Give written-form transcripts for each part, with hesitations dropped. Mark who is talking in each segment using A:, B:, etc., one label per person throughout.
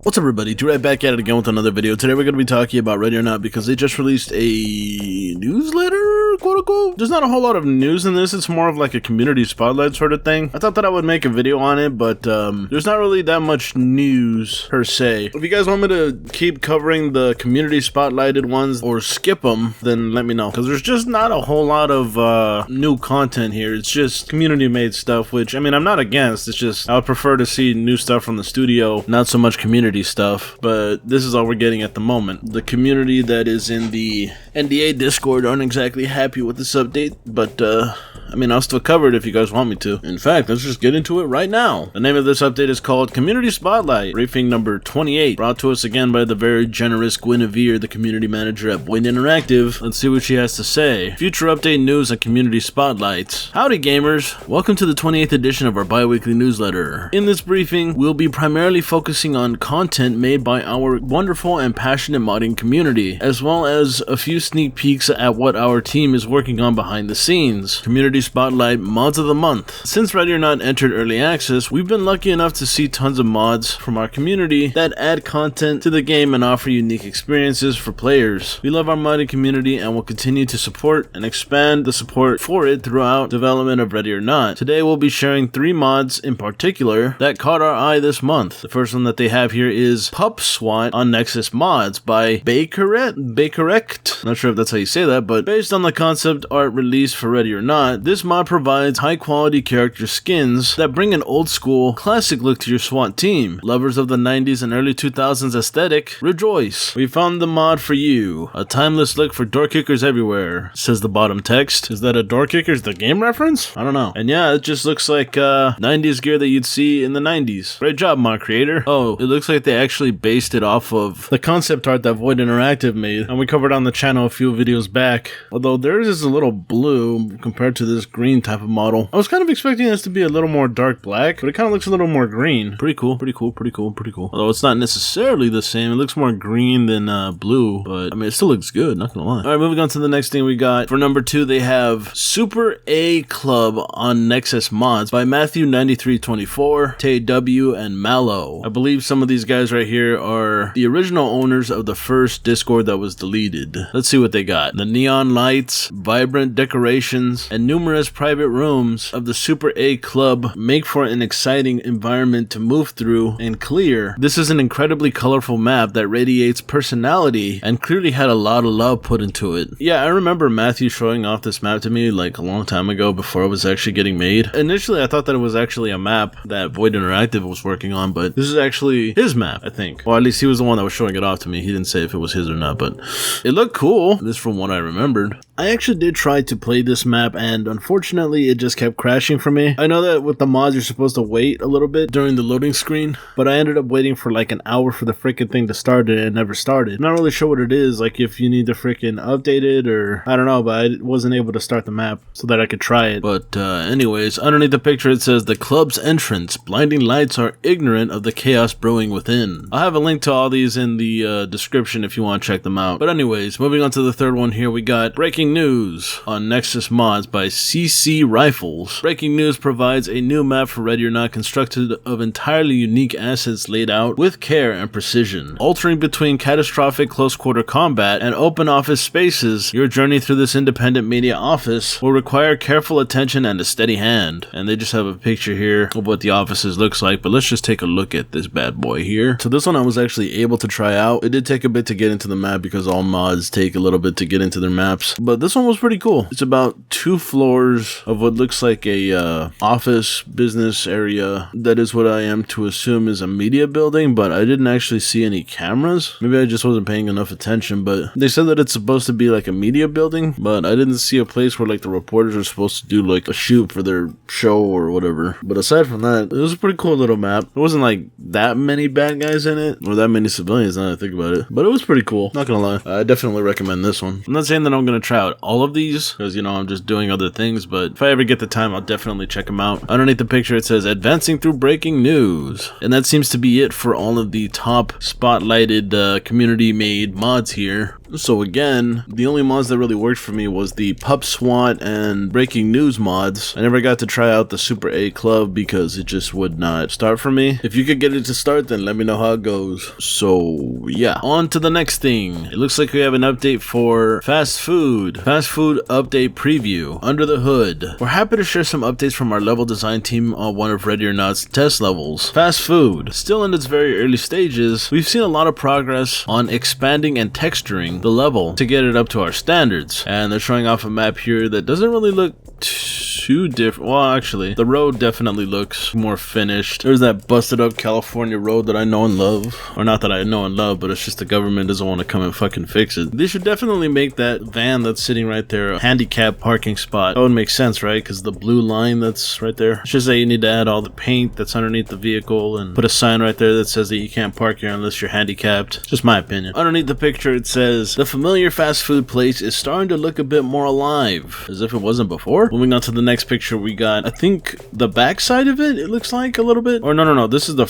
A: What's up everybody, DueRag back at it again with another video. Today we're going to be talking about Ready or Not because they just released a newsletter, quote unquote. There's not a whole lot of news in this, it's more of like a community spotlight sort of thing. I thought that I would make a video on it, but there's not really that much news per se. If you guys want me to keep covering the community spotlighted ones or skip them, then let me know. Because there's just not a whole lot of new content here. It's just community made stuff, which I mean I'm not against, it's just I would prefer to see new stuff from the studio, not so much community stuff, but this is all we're getting at the moment. The community that is in the NDA Discord aren't exactly happy with this update, but I mean, I'll still cover it if you guys want me to. In fact, let's just get into it right now. The name of this update is called Community Spotlight, briefing number 28, brought to us again by the very generous Guinevere, the community manager at Boyd Interactive. Let's see what she has to say. Future update news and community spotlights. Howdy gamers, welcome to the 28th edition of our bi-weekly newsletter. In this briefing, we'll be primarily focusing on content made by our wonderful and passionate modding community, as well as a few sneak peeks at what our team is working on behind the scenes. Community Spotlight Mods of the Month. Since Ready or Not entered early access, we've been lucky enough to see tons of mods from our community that add content to the game and offer unique experiences for players. We love our modding community and will continue to support and expand the support for it throughout development of Ready or Not. Today we'll be sharing 3 mods in particular that caught our eye this month. The first one that they have here is Pup SWAT on Nexus Mods by BANKRUPT. Not sure if that's how you say that, but based on the concept art released for Ready or Not, this mod provides high quality character skins that bring an old school, classic look to your SWAT team. Lovers of the 90s and early 2000s aesthetic, rejoice! We found the mod for you. A timeless look for door kickers everywhere, says the bottom text. Is that a door kickers the game reference? I don't know. And yeah, it just looks like 90s gear that you'd see in the 90s. Great job, mod creator. Oh, it looks like they actually based it off of the concept art that Void Interactive made, and we covered on the channel a few videos back. Although theirs is a little blue compared to this green type of model. I was kind of expecting this to be a little more dark black, but it kind of looks a little more green. Pretty cool, pretty cool, pretty cool, pretty cool. Although it's not necessarily the same. It looks more green than blue, but I mean, it still looks good, not gonna lie. Alright, moving on to the next thing we got. For number 2, they have Super A Club on Nexus Mods by Matthew9324, Tay W, and Mallow. I believe some of these guys right here are the original owners of the first Discord that was deleted. Let's see what they got. The neon lights, vibrant decorations, and numerous private rooms of the Super A Club make for an exciting environment to move through and clear. This is an incredibly colorful map that radiates personality and clearly had a lot of love put into it. Yeah, I remember Matthew showing off this map to me like a long time ago before it was actually getting made. Initially, I thought that it was actually a map that Void Interactive was working on, but this is actually his map, I think. Well, at least he was the one that was showing it off to me. He didn't say if it was his or not, but it looked cool. This is from what I remembered. I actually did try to play this map, and unfortunately it just kept crashing for me. I know that with the mods you're supposed to wait a little bit during the loading screen, but I ended up waiting for like an hour for the freaking thing to start and it never started. I'm not really sure what it is, like if you need to freaking update it or I don't know, but I wasn't able to start the map so that I could try it. But anyways, underneath the picture it says the club's entrance. Blinding lights are ignorant of the chaos brewing within. I'll have a link to all these in the description if you want to check them out. But anyways, moving on to the third one here, we got Breaking News on Nexus Mods by CC Rifles. Breaking News provides a new map for Ready or Not constructed of entirely unique assets laid out with care and precision. Altering between catastrophic close quarter combat and open office spaces, your journey through this independent media office will require careful attention and a steady hand. And they just have a picture here of what the offices looks like, but let's just take a look at this bad boy here. So this one I was actually able to try out. It did take a bit to get into the map because all mods take a little bit to get into their maps, but this one was pretty cool. It's about 2 floors of what looks like a office business area. That is what I am to assume is a media building, but I didn't actually see any cameras. Maybe I just wasn't paying enough attention, but they said that it's supposed to be like a media building, but I didn't see a place where like the reporters are supposed to do like a shoot for their show or whatever. But aside from that, it was a pretty cool little map. There wasn't like that many bad guys in it or that many civilians now that I think about it, but it was pretty cool, not gonna lie. I definitely recommend this one. I'm not saying that I'm gonna try out all of these because, you know, I'm just doing other things, but if I ever get the time, I'll definitely check them out. Underneath the picture, it says advancing through breaking news. And that seems to be it for all of the top spotlighted community made mods here. So again, the only mods that really worked for me was the Pup SWAT and breaking news mods. I never got to try out the Super A Club because it just would not start for me. If you could get it to start, then let me know how it goes. So yeah, on to the next thing. It looks like we have an update for fast food update preview. Under the hood, we're happy to share some updates from our level design team on one of Ready or Not's test levels. Fast food, still in its very early stages, we've seen a lot of progress on expanding and texturing the level to get it up to our standards, and they're showing off a map here that doesn't really look too different. Well, actually, the road definitely looks more finished. There's that busted up California road that I know and love. Or not that I know and love, but it's just the government doesn't want to come and fucking fix it. They should definitely make that van that's sitting right there a handicap parking spot. That would make sense, right? Because the blue line that's right there. It's just that you need to add all the paint that's underneath the vehicle and put a sign right there that says that you can't park here unless you're handicapped. Just my opinion. Underneath the picture it says, the familiar fast food place is starting to look a bit more alive, as if it wasn't before. Moving on to the next picture, we got, I think, the back side of it looks like a little bit. Or no, this is the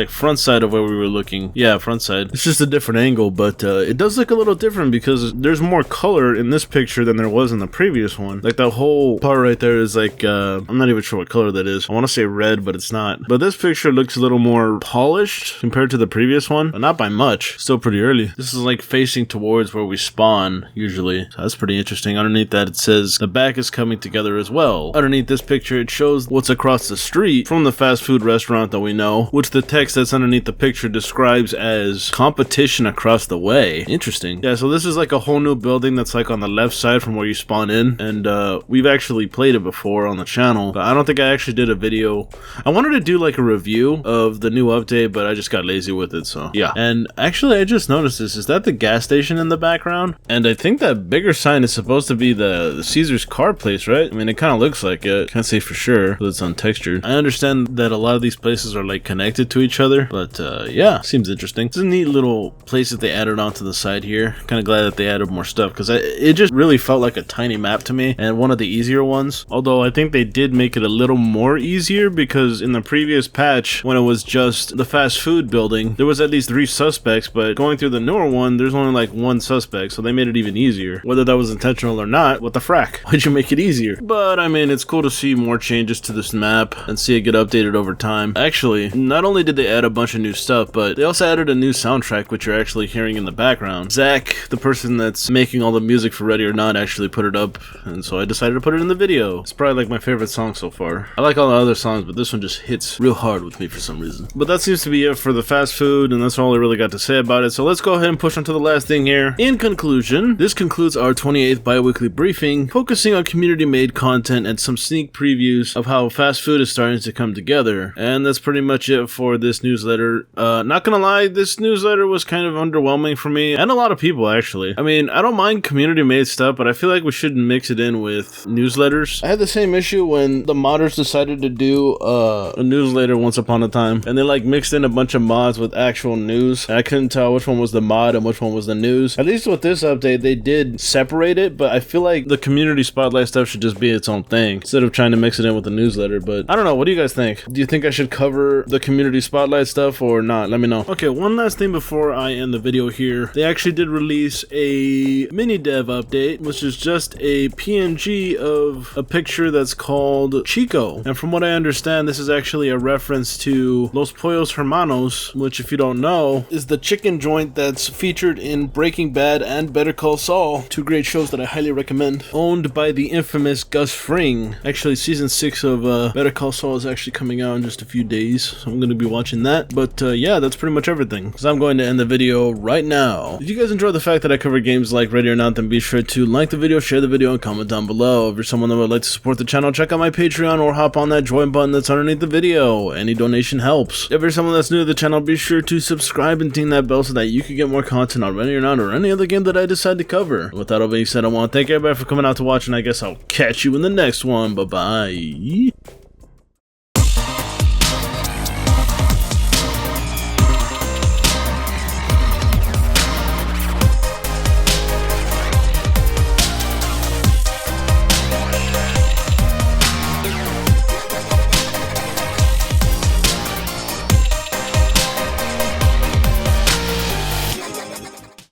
A: front side of where we were looking. Yeah, front side. It's just a different angle, but it does look a little different because there's more color in this picture than there was in the previous one. Like that whole part right there is like, I'm not even sure what color that is. I want to say red, but it's not. But this picture looks a little more polished compared to the previous one, but not by much. Still pretty early. This is like facing towards where we spawn usually. So that's pretty interesting. Underneath that it says the back is coming together as well. Underneath this picture it shows what's across the street from the fast food restaurant that we know, which the text that's underneath the picture describes as competition across the way. Interesting. Yeah, so this is like a whole new building that's like on the left side from where you spawn in, and we've actually played it before on the channel, but I don't think I actually did a video. I wanted to do like a review of the new update, but I just got lazy with it, so yeah. And actually I just noticed this. Is that the gas station in the background? And I think that bigger sign is supposed to be the Caesar's car place, right? I mean, it kind of looks like it. Can't say for sure, but it's untextured. I understand that a lot of these places are like connected to each other, but yeah, seems interesting. It's a neat little place that they added onto the side here. Kind of glad that they added more stuff because it just really felt like a tiny map to me, and one of the easier ones. Although I think they did make it a little more easier because in the previous patch, when it was just the fast food building, there was at least 3 suspects, but going through the newer one, there's only like 1 suspect, so they made it even easier. Whether that was intentional or not, what the frack? Why'd you make it easier? But I mean, it's cool to see more changes to this map and see it get updated over time. Actually, not only did they add a bunch of new stuff, but they also added a new soundtrack, which you're actually hearing in the background. Zach, the person that's making all the music for Ready or Not, actually put it up, and so I decided to put it in the video. It's probably like my favorite song so far. I like all the other songs, but this one just hits real hard with me for some reason. But that seems to be it for the fast food, and that's all I really got to say about it, so let's go ahead and push on to the last thing here. In conclusion, this concludes our 28th bi-weekly briefing, focusing on community-made content and some sneak previews of how fast food is starting to come together, and that's pretty much it for this newsletter. Not gonna lie, this newsletter was kind of underwhelming for me, and a lot of people actually. I mean, I don't mind community-made stuff, but I feel like we should mix it in with newsletters. I had the same issue when the modders decided to do a newsletter once upon a time, and they like mixed in a bunch of mods with actual news. I couldn't tell which one was the mod and which one was the news. At least with this update, they did separate it, but I feel like the community spotlight stuff should just be its own thing instead of trying to mix it in with the newsletter. But I don't know, what do you guys think? Do you think I should cover the community spotlight stuff or not? Let me know. Okay, one last thing before I end the video here. They actually did release a mini dev update, which is just a PNG of a picture that's called Chico. And from what I understand, this is actually a reference to Los Pollos Hermanos, which, if you don't know, is the chicken joint that's featured in Breaking Bad and Better Call Saul, 2 great shows that I highly recommend. Owned by the infamous Gus Fring. Actually, season 6 of Better Call Saul is actually coming out in just a few days, so I'm going to be watching that. But yeah, that's pretty much everything, because I'm going to end the video right now. If you guys enjoy the fact that I cover games like Ready or Not, then be sure to like the video, share the video, and comment down below. If you're someone that would like to support the channel, check out my Patreon or hop on that join button that's underneath the video. Any donation helps. If you're someone that's new to the channel, be sure to subscribe and ding that bell so that you can get more content on Ready or Not or any other game that I decide to cover. With that all being said, I want to thank everybody for coming out to watch, and I guess I'll catch you in the next one. Bye-bye.